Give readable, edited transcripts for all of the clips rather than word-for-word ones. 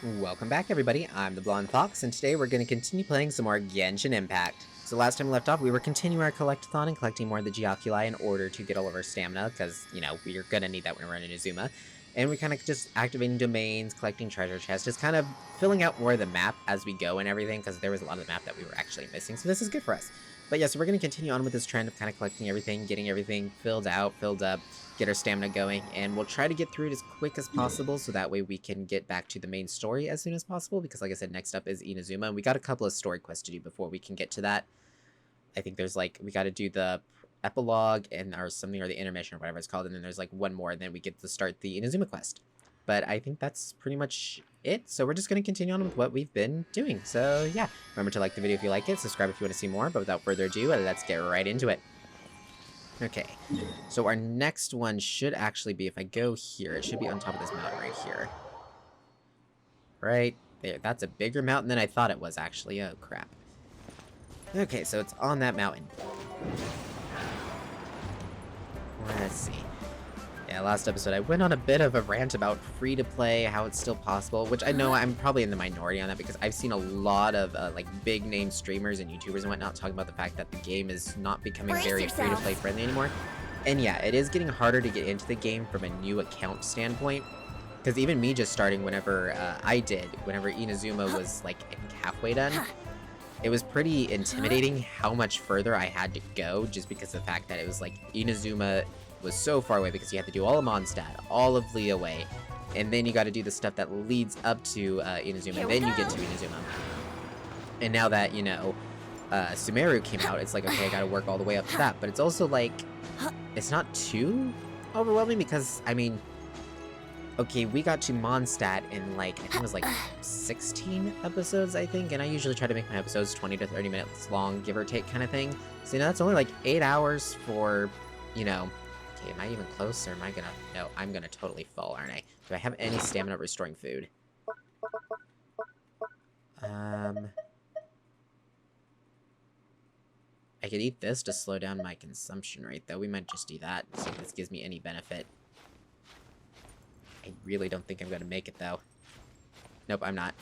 Welcome back, everybody. I'm the Blonde Fox, and today we're going to continue playing some more Genshin Impact. So last time we left off, we were continuing our collectathon and collecting more of the Geoculi in order to get all of our stamina, because, you know, we're going to need that when we're in Inazuma. And we kind of just activating domains, collecting treasure chests, just kind of filling out more of the map as we go and everything, because there was a lot of the map that we were actually missing, so this is good for us. But yeah, so we're going to continue on with this trend of kind of collecting everything, getting everything filled out, filled up, get our stamina going, and we'll try to get through it as quick as possible so that way we can get back to the main story as soon as possible, because like I said, next up is Inazuma, and we got a couple of story quests to do before we can get to that. I think there's like, we got to do the epilogue and or something, or the intermission or whatever it's called, and then there's like one more, and then we get to start the Inazuma quest. But I think that's pretty much it, so we're just going to continue on with what we've been doing. So yeah, remember to like the video if you like it, subscribe if you want to see more, but without further ado, let's get right into it. Okay, so our next one should actually be, if I go here, it should be on top of this mountain right here. Right there. That's a bigger mountain than I thought it was, actually. Oh, crap. Okay, so it's on that mountain. Let's see. Yeah, last episode I went on a bit of a rant about free-to-play, how it's still possible, which I know I'm probably in the minority on that because I've seen a lot of like big-name streamers and YouTubers and whatnot talking about the fact that the game is not becoming very free-to-play friendly anymore. And yeah, it is getting harder to get into the game from a new account standpoint, because even me just starting whenever whenever Inazuma was like halfway done, it was pretty intimidating how much further I had to go just because of the fact that it was like Inazuma was so far away because you had to do all of Mondstadt, all of Liyue, and then you got to do the stuff that leads up to Inazuma, and then you get to Inazuma. And now that, you know, Sumeru came out, it's like, okay, I got to work all the way up to that, but it's also like, it's not too overwhelming because, I mean, okay, we got to Mondstadt in like, I think it was like 16 episodes, I think, and I usually try to make my episodes 20 to 30 minutes long, give or take kind of thing. So, you know, that's only like 8 hours for, you know, okay, am I even close, or am I gonna... No, I'm gonna totally fall, aren't I? Do I have any stamina restoring food? I could eat this to slow down my consumption rate, though. We might just do that, see if this gives me any benefit. I really don't think I'm gonna make it, though. Nope, I'm not.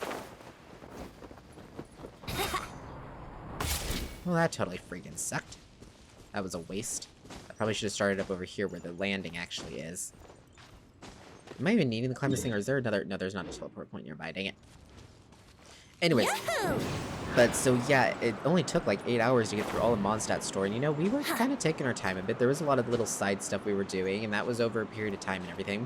Well, that totally freaking sucked. That was a waste. I probably should have started up over here where the landing actually is. Am I even needing to climb this thing, or is there another... No, there's not a teleport point nearby, dang it. Anyways, but so yeah, it only took like 8 hours to get through all of Mondstadt's story, and you know, we were kind of taking our time a bit. There was a lot of little side stuff we were doing, and that was over a period of time and everything.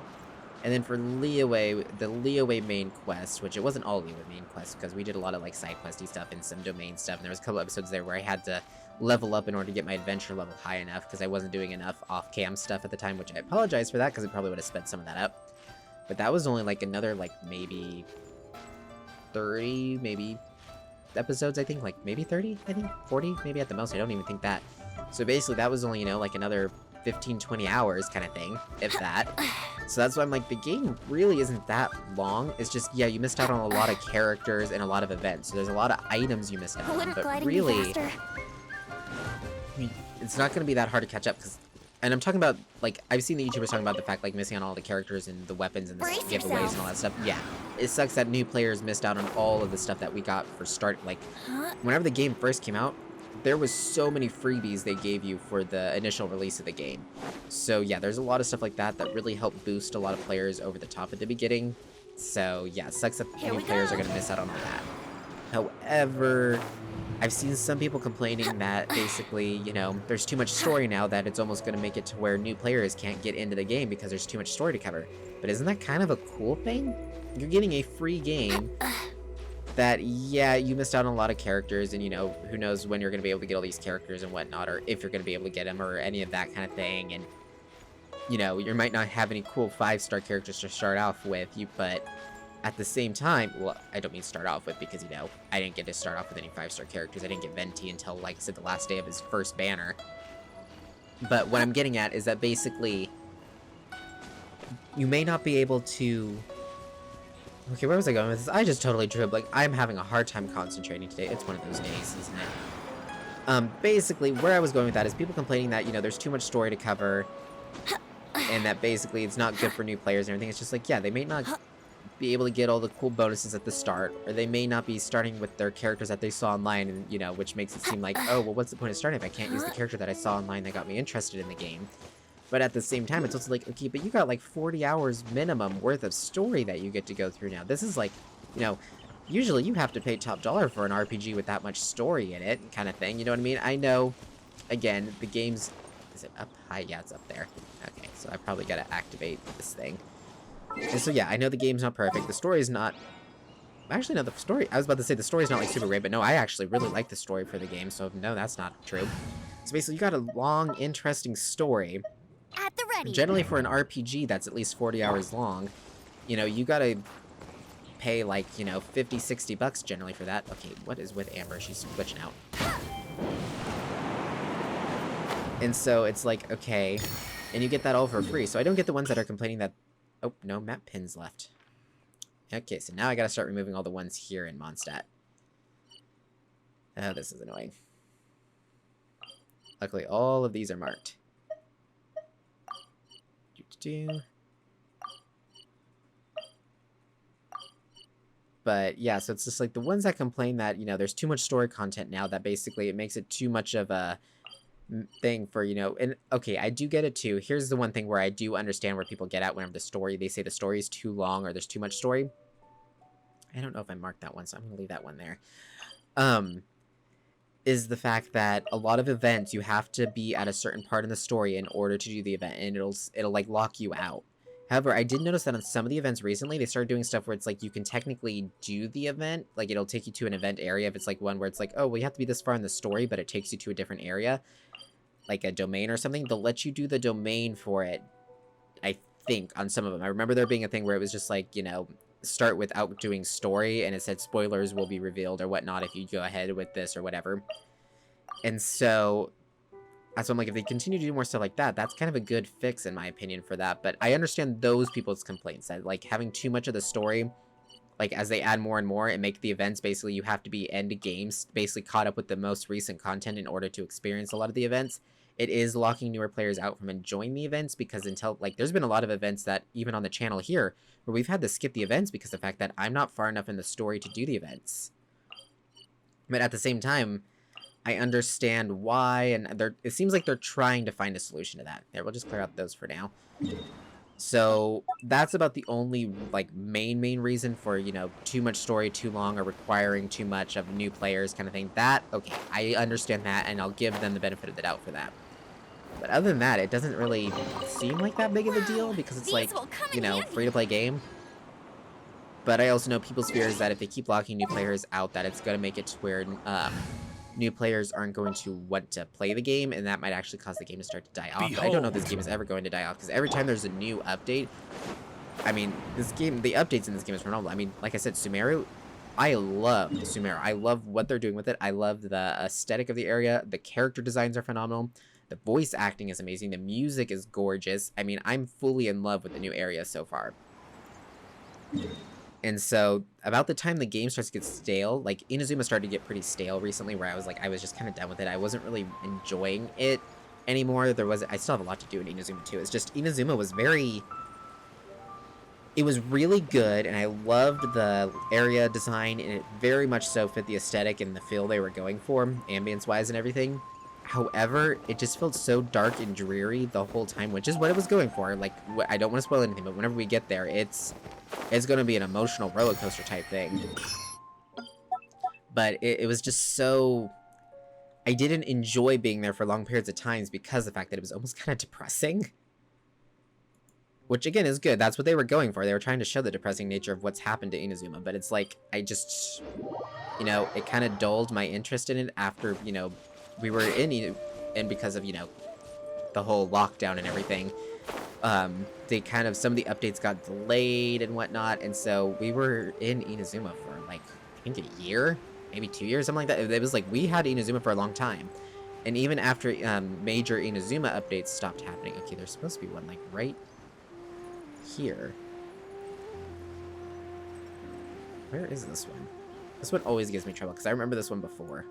And then for Liyue, the Liyue main quest, which it wasn't all Liyue main quests, because we did a lot of like side questy stuff and some domain stuff, and there was a couple episodes there where I had to level up in order to get my adventure level high enough, because I wasn't doing enough off-cam stuff at the time, which I apologize for that, because it probably would have sped some of that up. But that was only like another like maybe 30, maybe episodes, I think, like maybe 30, I think, 40, maybe at the most, I don't even think that. So basically that was only, you know, like another 15-20 hours kind of thing, if that. So that's why I'm like, the game really isn't that long. It's just, yeah, you missed out on a lot of characters and a lot of events. So there's a lot of items you missed out on, but really, it's not going to be that hard to catch up. And I'm talking about, like, I've seen the YouTubers talking about the fact, like, missing on all the characters and the weapons and the giveaways and all that stuff. Yeah, it sucks that new players missed out on all of the stuff that we got for start. Like, whenever the game first came out, there was so many freebies they gave you for the initial release of the game. So yeah, there's a lot of stuff like that that really helped boost a lot of players over the top at the beginning. So yeah, it sucks that new players are going to miss out on all that. However, I've seen some people complaining that basically, you know, there's too much story now that it's almost going to make it to where new players can't get into the game because there's too much story to cover. But isn't that kind of a cool thing? You're getting a free game that, yeah, you missed out on a lot of characters, and, you know, who knows when you're going to be able to get all these characters and whatnot, or if you're going to be able to get them, or any of that kind of thing, and, you know, you might not have any cool 5-star characters to start off with, but at the same time, well, I don't mean start off with, because, you know, I didn't get to start off with any 5-star characters. I didn't get Venti until, like I said, the last day of his first banner. But what I'm getting at is that basically, you may not be able to... Okay, where was I going with this? I just totally drew up. Like, I'm having a hard time concentrating today. It's one of those days, isn't it? Basically, where I was going with that is people complaining that, you know, there's too much story to cover, and that basically it's not good for new players and everything. It's just like, yeah, they may not be able to get all the cool bonuses at the start, or they may not be starting with their characters that they saw online, and, you know, which makes it seem like, oh, well, what's the point of starting if I can't use the character that I saw online that got me interested in the game? But at the same time, it's also like, okay, but you got like 40 hours minimum worth of story that you get to go through now. This is like, you know, usually you have to pay top dollar for an RPG with that much story in it, kind of thing, you know what I mean? I know, again, the game's... Is it up high? Yeah, it's up there. Okay, so I probably gotta activate this thing. And so yeah, I know the game's not perfect. The story's not... Actually, no, the story... I was about to say the story's not like super great, but no, I actually really like the story for the game, so no, that's not true. So basically, you got a long, interesting story. At the ready. Generally, for an RPG that's at least 40 hours long, you know, you gotta pay like, you know, 50, 60 bucks generally for that. Okay, what is with Amber? She's glitching out. And so it's like, okay, and you get that all for free. So I don't get the ones that are complaining that... Oh, no, map pins left. Okay, so now I gotta start removing all the ones here in Mondstadt. Oh, this is annoying. Luckily, all of these are marked. But yeah, so it's just like the ones that complain that, you know, there's too much story content now, that basically it makes it too much of a thing for, you know, and okay, I do get it too. Here's the one thing where I do understand where people get at whenever they say the story is too long or there's too much story. I don't know if I marked that one, so I'm gonna leave that one there. Is the fact that a lot of events you have to be at a certain part in the story in order to do the event, and it'll like lock you out. However, I did notice that on some of the events recently, they started doing stuff where it's like you can technically do the event, like it'll take you to an event area if it's like one where it's like, oh, well, you have to be this far in the story, but it takes you to a different area, like a domain or something. They'll let you do the domain for it, I think, on some of them. I remember there being a thing where it was just like, you know, start without doing story, and it said spoilers will be revealed or whatnot if you go ahead with this or whatever. And so that's why I'm like, if they continue to do more stuff like that, that's kind of a good fix in my opinion for that. But I understand those people's complaints that like having too much of the story, like as they add more and more and make the events basically you have to be end games, basically caught up with the most recent content in order to experience a lot of the events. It is locking newer players out from enjoying the events, because until, like, there's been a lot of events that, even on the channel here, where we've had to skip the events because of the fact that I'm not far enough in the story to do the events. But at the same time, I understand why, and it seems like they're trying to find a solution to that. There, we'll just clear out those for now. So, that's about the only, like, main reason for, you know, too much story, too long, or requiring too much of new players kind of thing. That, okay, I understand that, and I'll give them the benefit of the doubt for that. But other than that, it doesn't really seem like that big of a deal, because it's like, you know, free-to-play game. But I also know people's fear is that if they keep locking new players out, that it's going to make it to where new players aren't going to want to play the game, and that might actually cause the game to start to die off. But I don't know if this game is ever going to die off, because every time there's a new update, I mean, this game, the updates in this game is phenomenal. I mean, like I said, Sumeru, I love Sumeru. I love what they're doing with it. I love the aesthetic of the area. The character designs are phenomenal. The voice acting is amazing. The music is gorgeous. I mean, I'm fully in love with the new area so far. And so, about the time the game starts to get stale, like, Inazuma started to get pretty stale recently, where I was just kind of done with it. I wasn't really enjoying it anymore. I still have a lot to do in Inazuma too. It's just, Inazuma was it was really good, and I loved the area design, and it very much so fit the aesthetic and the feel they were going for, ambience-wise and everything. However, it just felt so dark and dreary the whole time, which is what it was going for. Like, I don't want to spoil anything, but whenever we get there, it's going to be an emotional roller coaster type thing. But it was just so... I didn't enjoy being there for long periods of times because of the fact that it was almost kind of depressing. Which, again, is good. That's what they were going for. They were trying to show the depressing nature of what's happened to Inazuma. But it's like, I just... You know, it kind of dulled my interest in it after, you know... We were and because of, you know, the whole lockdown and everything, they kind of, some of the updates got delayed and whatnot, and so we were in Inazuma for, like, I think a year, maybe 2 years, something like that. It was like, we had Inazuma for a long time, and even after major Inazuma updates stopped happening, okay, there's supposed to be one, like, right here. Where is this one? This one always gives me trouble, because I remember this one before.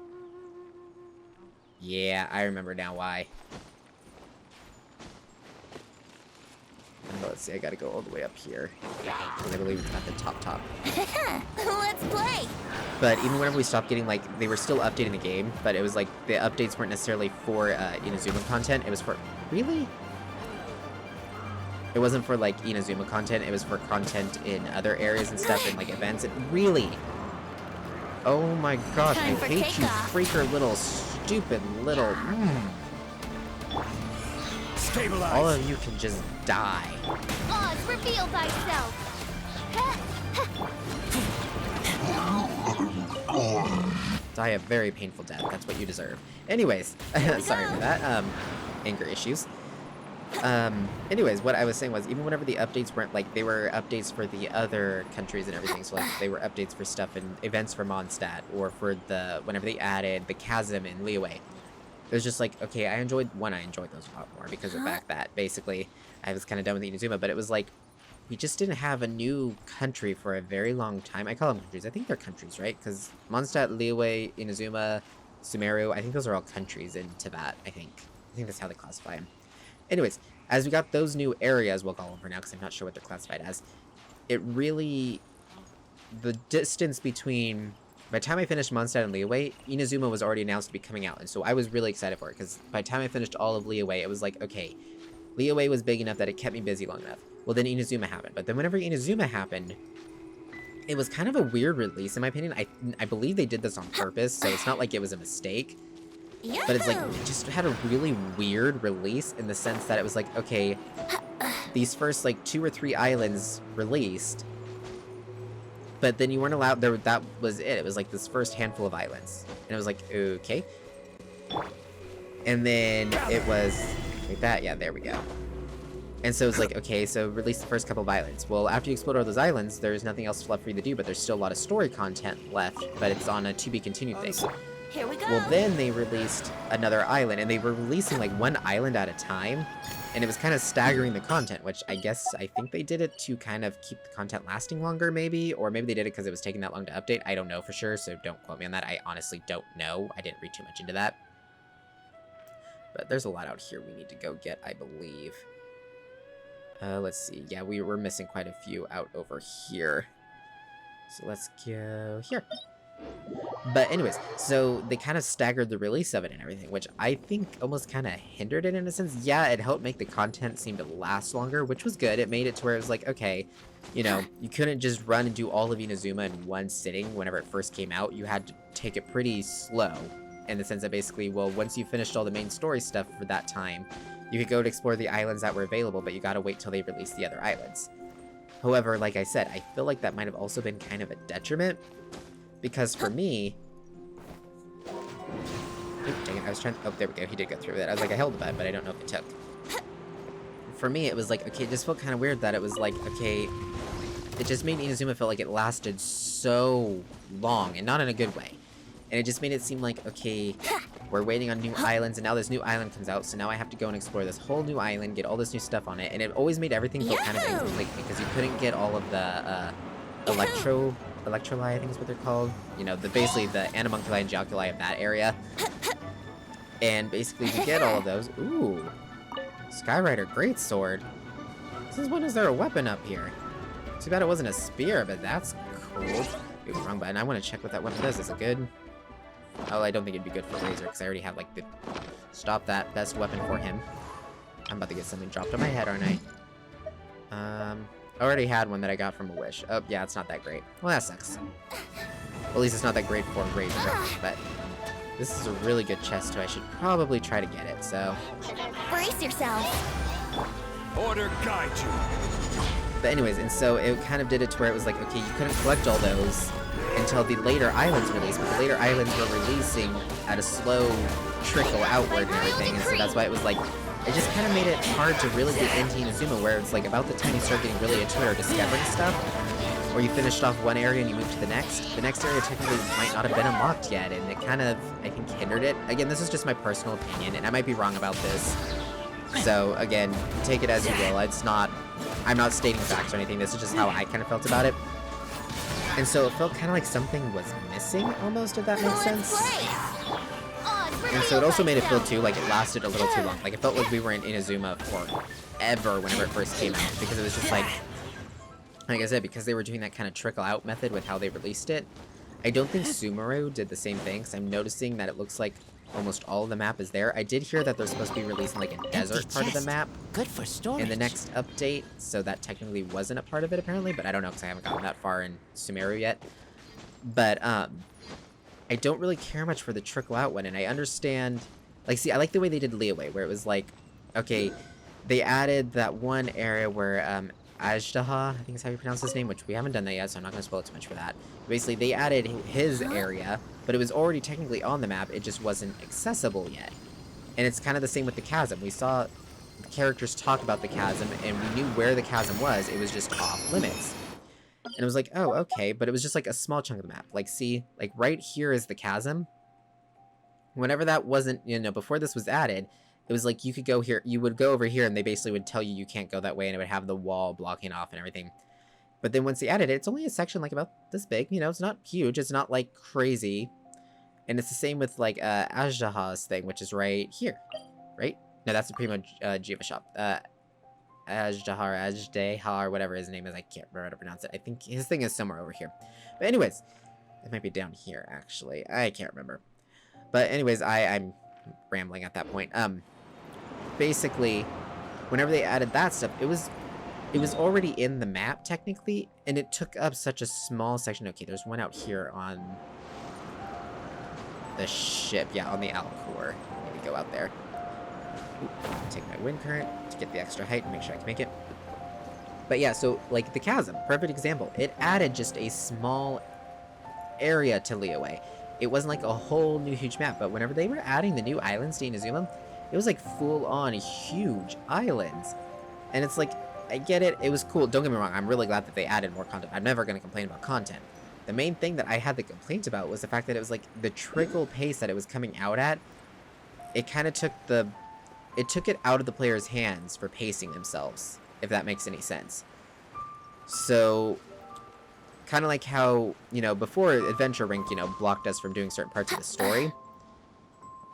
Yeah, I remember now why. Let's Let's see, I gotta go all the way up here. Because I believe it's at the top. Let's play! But even whenever we stopped getting, like, they were still updating the game, but it was like, the updates weren't necessarily for Inazuma content, it was for... Really? It wasn't for, like, Inazuma content, it was for content in other areas and stuff, and, like, events. Really? Oh my gosh, I hate you freaker little, stupid little... Stabilize. All of you can just die. Oz, reveal thyself! Die a very painful death. That's what you deserve. Anyways, sorry for that. Anger issues. Anyways, what I was saying was, even whenever the updates weren't, like, they were updates for the other countries and everything, so, like, they were updates for stuff and events for Mondstadt, or for whenever they added the chasm in Liyue. It was just like, okay, I enjoyed those a lot more because of the fact that, basically, I was kind of done with Inazuma, but it was like, we just didn't have a new country for a very long time. I call them countries. I think they're countries, right? Because Mondstadt, Liyue, Inazuma, Sumeru, I think those are all countries in Tibet, I think. I think that's how they classify them. Anyways, as we got those new areas, we'll call them for now, because I'm not sure what they're classified as, it really... The distance between... By the time I finished Mondstadt and Liyue, Inazuma was already announced to be coming out, and so I was really excited for it, because by the time I finished all of Liyue, it was like, okay, Liyue was big enough that it kept me busy long enough. Well, then Inazuma happened, but then whenever Inazuma happened, it was kind of a weird release, in my opinion. I believe they did this on purpose, so it's not like it was a mistake. But it's like, it just had a really weird release in the sense that it was like, okay, these first, like, 2 or 3 islands released, but then you weren't allowed, that was it. It was like this first handful of islands. And it was like, okay. And then it was like that. Yeah, there we go. And so it's like, okay, so release the first couple of islands. Well, after you explode all those islands, there's nothing else left for you to do, but there's still a lot of story content left, but it's on a to-be-continued thing. Here we go. Well, then they released another island, and they were releasing, like, one island at a time, and it was kind of staggering the content, which I think they did it to kind of keep the content lasting longer, maybe, or maybe they did it because it was taking that long to update. I don't know for sure, so don't quote me on that. I honestly don't know. I didn't read too much into that. But there's a lot out here we need to go get, I believe. Let's see. Yeah, we were missing quite a few out over here. So let's go here. But anyways, so they kind of staggered the release of it and everything, which I think almost kind of hindered it in a sense. Yeah, it helped make the content seem to last longer, which was good. It made it to where it was like, okay, you know, you couldn't just run and do all of Inazuma in one sitting whenever it first came out. You had to take it pretty slow in the sense that basically, well, once you finished all the main story stuff for that time, you could go to explore the islands that were available, but you gotta wait till they release the other islands. However, like I said, I feel like that might have also been kind of a detriment. Because for me... Oop, dang it, I was trying... Oh, there we go, he did go through that. I was like, I held the button, but I don't know if it took. For me, it was like, okay, it just felt kind of weird that it was like, okay... It just made Inazuma feel like it lasted so long, and not in a good way. And it just made it seem like, okay, we're waiting on new islands, and now this new island comes out, so now I have to go and explore this whole new island, get all this new stuff on it, and it always made everything feel kind of incomplete, because you couldn't get all of the, Electroli, I think is what they're called. You know, basically the Animunculi and Geoculi of that area. And basically you get all of those. Ooh. Skyrider Greatsword. Since when is there a weapon up here? Too bad it wasn't a spear, but that's cool. Ooh, wrong button. I want to check what that weapon does. Is it good? Oh, I don't think it'd be good for Razor, because I already have, like, the... Stop that. Best weapon for him. I'm about to get something dropped on my head, aren't I? I already had one that I got from a wish. Oh, yeah, it's not that great. Well, that sucks. Well, at least it's not that great for Razor, but this is a really good chest, too. I should probably try to get it, so... Brace yourself. Order guide you. But anyways, and so it kind of did it to where it was like, okay, you couldn't collect all those until the later islands released, but the later islands were releasing at a slow trickle outward and everything, and so that's why it was like... It just kind of made it hard to really get into Inazuma, where it's like about the time you start getting really into it or discovering stuff, or you finished off one area and you moved to the next area technically might not have been unlocked yet, and it kind of, I think, hindered it. Again, this is just my personal opinion, and I might be wrong about this, so again, take it as you will. It's not, I'm not stating facts or anything, this is just how I kind of felt about it. And so it felt kind of like something was missing, almost, if that makes sense. And so it also made it feel, too, like it lasted a little too long. Like, it felt like we were in Inazuma for ever whenever it first came out, because it was just like I said, because they were doing that kind of trickle out method with how they released it. I don't think Sumeru did the same thing, because I'm noticing that it looks like almost all of the map is there. I did hear that they're supposed to be releasing like a desert part of the map Good for storage. in the next update, so that technically wasn't a part of it apparently, but I don't know because I haven't gotten that far in Sumeru yet. But I don't really care much for the trickle out one, and I understand, like, see, I like the way they did Leeway, where it was like, okay, they added that one area where Ajdaha, I think is how you pronounce his name, which we haven't done that yet, so I'm not going to spoil it too much for that. Basically, they added his area, but it was already technically on the map, it just wasn't accessible yet. And it's kind of the same with the chasm. We saw the characters talk about the chasm, and we knew where the chasm was, it was just off limits. And it was like, oh, okay, but it was just like a small chunk of the map. Like, see, like right here is the chasm. Whenever that wasn't, you know, before this was added, it was like you could go here, you would go over here, and they basically would tell you you can't go that way, and it would have the wall blocking off and everything. But then once they added it, it's only a section like about this big, you know, it's not huge, it's not like crazy. And it's the same with like Ajdaha's thing, which is right here, right? No, that's the Primo Jiva shop. Ajdahar, whatever his name is, I can't remember how to pronounce it. I think his thing is somewhere over here. But anyways, it might be down here, actually. I can't remember. But anyways, I'm rambling at that point. Basically, whenever they added that stuff, it was already in the map, technically, and it took up such a small section. Okay, there's one out here on the ship. Yeah, on the Alcor. Let me go out there. Ooh, take my wind current to get the extra height and make sure I can make it. But yeah, so, like, the chasm, perfect example. It added just a small area to Leeway. It wasn't like a whole new huge map, but whenever they were adding the new islands to Inazuma, it was like full-on huge islands. And it's like, I get it, it was cool, don't get me wrong, I'm really glad that they added more content. I'm never going to complain about content. The main thing that I had the complaint about was the fact that it was like, the trickle pace that it was coming out at, it kind of took it out of the player's hands for pacing themselves, if that makes any sense. So, kind of like how, you know, before Adventure Rank, you know, blocked us from doing certain parts of the story,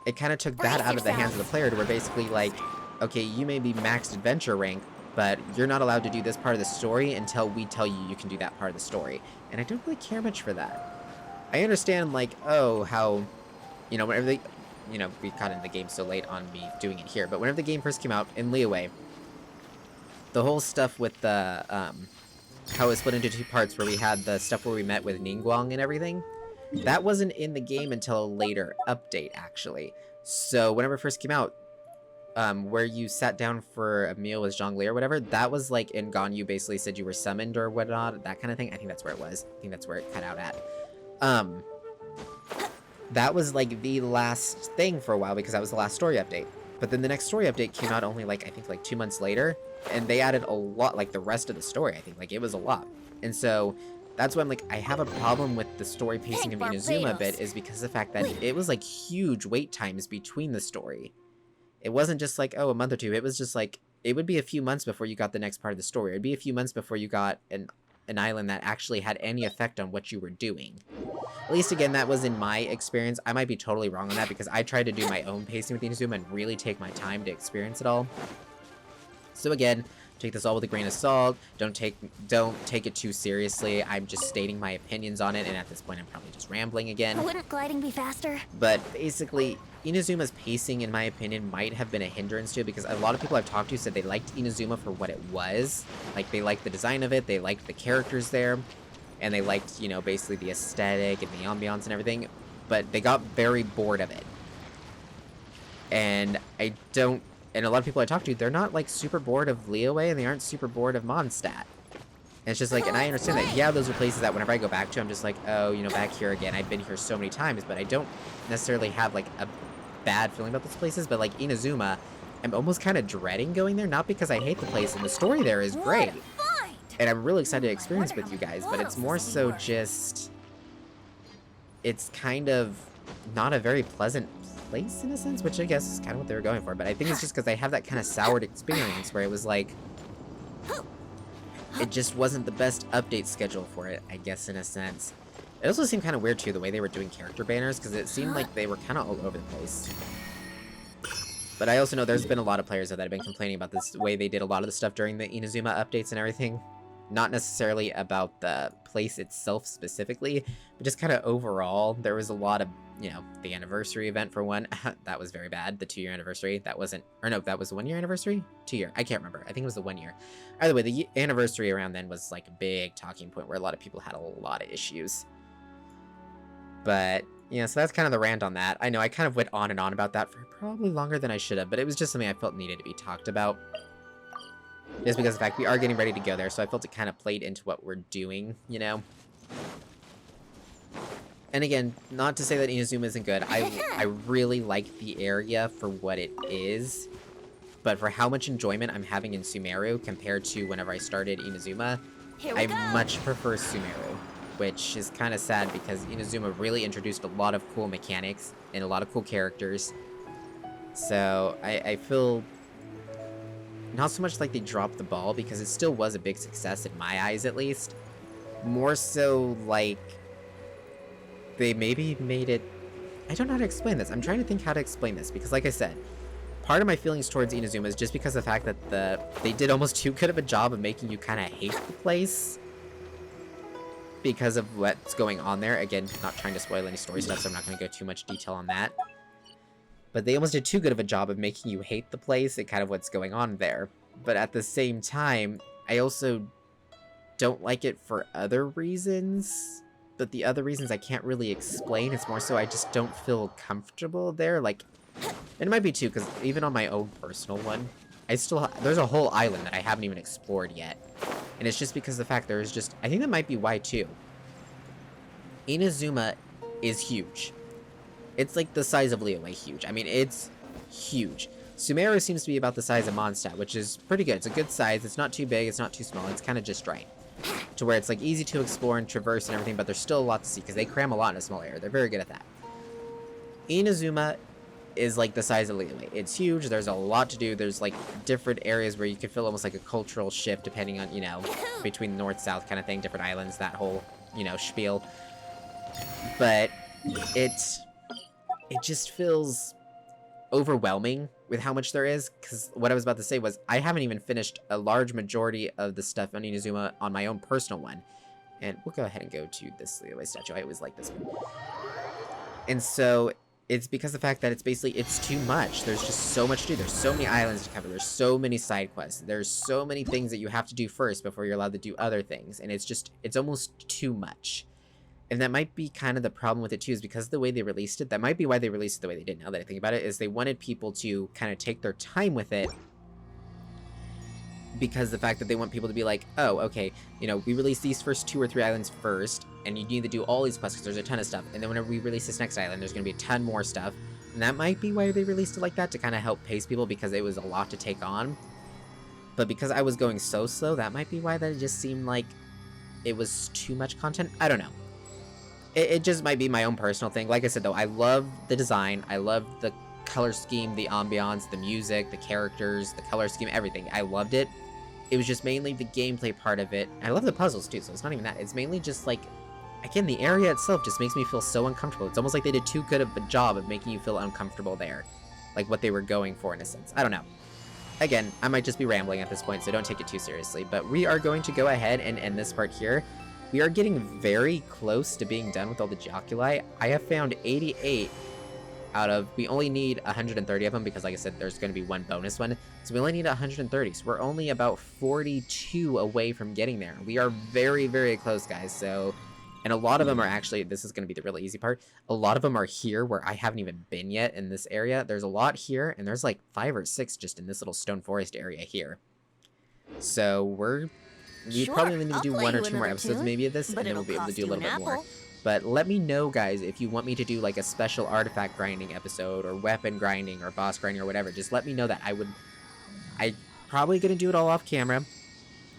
it kind of took that out of the hands of the player to where basically, like, okay, you may be maxed Adventure Rank, but you're not allowed to do this part of the story until we tell you you can do that part of the story. And I don't really care much for that. I understand, like, oh, how, you know, whenever they, you know, we got into the game so late on me doing it here, but whenever the game first came out in Leeway, the whole stuff with the, how it was split into two parts where we had the stuff where we met with Ningguang and everything, that wasn't in the game until a later update, actually. So whenever it first came out, where you sat down for a meal with Zhongli or whatever, that was like in Ganyu basically said you were summoned or whatnot, that kind of thing. I think that's where it was. I think that's where it cut out at. That was like the last thing for a while because that was the last story update. But then the next story update came out only like, I think like 2 months later, and they added a lot, like the rest of the story, I think, like it was a lot. And so that's why I'm like, I have a problem with the story pacing of Inazuma a bit, is because of the fact that it was like huge wait times between the story. It wasn't just like, oh, a month or two. It was just like, it would be a few months before you got the next part of the story. It would be a few months before you got an island that actually had any effect on what you were doing. At least, again, that was in my experience. I might be totally wrong on that because I tried to do my own pacing with Inazuma and really take my time to experience it all. So again, take this all with a grain of salt. Don't take it too seriously. I'm just stating my opinions on it, and at this point, I'm probably just rambling again. Wouldn't gliding be faster? But basically, Inazuma's pacing, in my opinion, might have been a hindrance to it because a lot of people I've talked to said they liked Inazuma for what it was. Like, they liked the design of it, they liked the characters there, and they liked, you know, basically the aesthetic and the ambiance and everything, but they got very bored of it. And and a lot of people I talked to, they're not, like, super bored of Leeway, and they aren't super bored of Mondstadt. And it's just like, and I understand that, yeah, those are places that whenever I go back to, I'm just like, oh, you know, back here again, I've been here so many times, but I don't necessarily have, like, a bad feeling about those places, but, like, Inazuma, I'm almost kind of dreading going there, not because I hate the place, and the story there is great. And I'm really excited to experience with you guys, but it's more so just, it's kind of not a very pleasant place in a sense, which I guess is kind of what they were going for, but I think it's just because I have that kind of soured experience where it was like, it just wasn't the best update schedule for it, I guess, in a sense. It also seemed kind of weird, too, the way they were doing character banners, because it seemed like they were kind of all over the place. But I also know there's been a lot of players that have been complaining about this way they did a lot of the stuff during the Inazuma updates and everything. Not necessarily about the place itself specifically, but just kind of overall. There was a lot of, you know, the anniversary event for one. That was very bad. The 2-year anniversary. That wasn't, or no, that was the 1-year anniversary? 2-year. I can't remember. I think it was the 1 year. Either way, the anniversary around then was like a big talking point where a lot of people had a lot of issues. But yeah, so that's kind of the rant on that. I know I kind of went on and on about that for probably longer than I should have, but it was just something I felt needed to be talked about. Just because of the fact we are getting ready to go there, so I felt it kind of played into what we're doing, you know? And again, not to say that Inazuma isn't good. I really like the area for what it is, but for how much enjoyment I'm having in Sumeru compared to whenever I started Inazuma, I much prefer Sumeru, which is kind of sad because Inazuma really introduced a lot of cool mechanics and a lot of cool characters. So I feel not so much like they dropped the ball, because it still was a big success in my eyes, at least. More so like they maybe made it... I don't know how to explain this. I'm trying to think how to explain this, because like I said, part of my feelings towards Inazuma is just because of the fact that they did almost too good of a job of making you kind of hate the place because of what's going on there. Again, not trying to spoil any story stuff, so I'm not going to go too much detail on that. But they almost did too good of a job of making you hate the place and kind of what's going on there. But at the same time, I also don't like it for other reasons. But the other reasons I can't really explain. It's more so I just don't feel comfortable there. Like, it might be too, because even on my own personal one, there's a whole island that I haven't even explored yet. And it's just because of the fact there's just... I think that might be why too. Inazuma is huge. It's like the size of Liyue huge. I mean, it's huge. Sumeru seems to be about the size of Mondstadt, which is pretty good. It's a good size. It's not too big. It's not too small. It's kind of just right. To where it's like easy to explore and traverse and everything, but there's still a lot to see because they cram a lot in a small area. They're very good at that. Inazuma is like the size of Liyue. It's huge. There's a lot to do. There's like different areas where you can feel almost like a cultural shift depending on, you know, between north-south kind of thing, different islands, that whole, you know, spiel. But it just feels overwhelming with how much there is, because what I was about to say was I haven't even finished a large majority of the stuff on Inazuma on my own personal one. And we'll go ahead and go to this Liyue statue. I always like this one. And so it's because of the fact that it's too much. There's just so much to do. There's so many islands to cover. There's so many side quests. There's so many things that you have to do first before you're allowed to do other things. And it's almost too much. And that might be kind of the problem with it too, is because of the way they released it. That might be why they released it the way they did, now that I think about it, is they wanted people to kind of take their time with it. Because the fact that they want people to be like, oh, okay, you know, we release these first 2 or 3 islands first, and you need to do all these quests because there's a ton of stuff. And then whenever we release this next island, there's going to be a ton more stuff. And that might be why they released it like that, to kind of help pace people, because it was a lot to take on. But because I was going so slow, that might be why that it just seemed like it was too much content. I don't know. It just might be my own personal thing. Like I said, though, I love the design. I love the color scheme, the ambiance, the music, the characters, the color scheme, everything. I loved it. It was just mainly the gameplay part of it. I love the puzzles, too, so it's not even that. It's mainly just, like, again, the area itself just makes me feel so uncomfortable. It's almost like they did too good of a job of making you feel uncomfortable there. Like, what they were going for, in a sense. I don't know. Again, I might just be rambling at this point, so don't take it too seriously. But we are going to go ahead and end this part here. We are getting very close to being done with all the Joculi. I have found 88 out of... We only need 130 of them because, like I said, there's going to be one bonus one. So we only need 130. So we're only about 42 away from getting there. We are very, very close, guys. So... And a lot of them are actually... This is going to be the really easy part. A lot of them are here where I haven't even been yet in this area. There's a lot here, and there's like 5 or 6 just in this little stone forest area here. So we probably only need to do 1 or 2 more episodes maybe of this, and then we'll be able to do a little bit more. But let me know, guys, if you want me to do like a special artifact grinding episode, or weapon grinding, or boss grinding, or whatever. Just let me know that. I'm probably going to do it all off camera.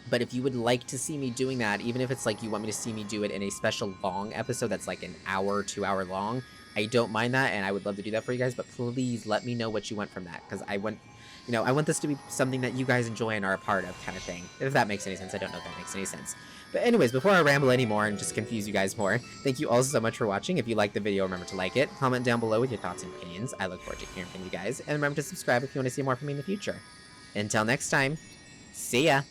But if you would like to see me doing that, even if it's like you want me to see me do it in a special long episode that's like an hour, 2 hour long, I don't mind that, and I would love to do that for you guys. But please let me know what you want from that, because You know, I want this to be something that you guys enjoy and are a part of, kind of thing. If that makes any sense, I don't know if that makes any sense. But anyways, before I ramble anymore and just confuse you guys more, thank you all so much for watching. If you liked the video, remember to like it, comment down below with your thoughts and opinions. I look forward to hearing from you guys, and remember to subscribe if you want to see more from me in the future. Until next time, see ya!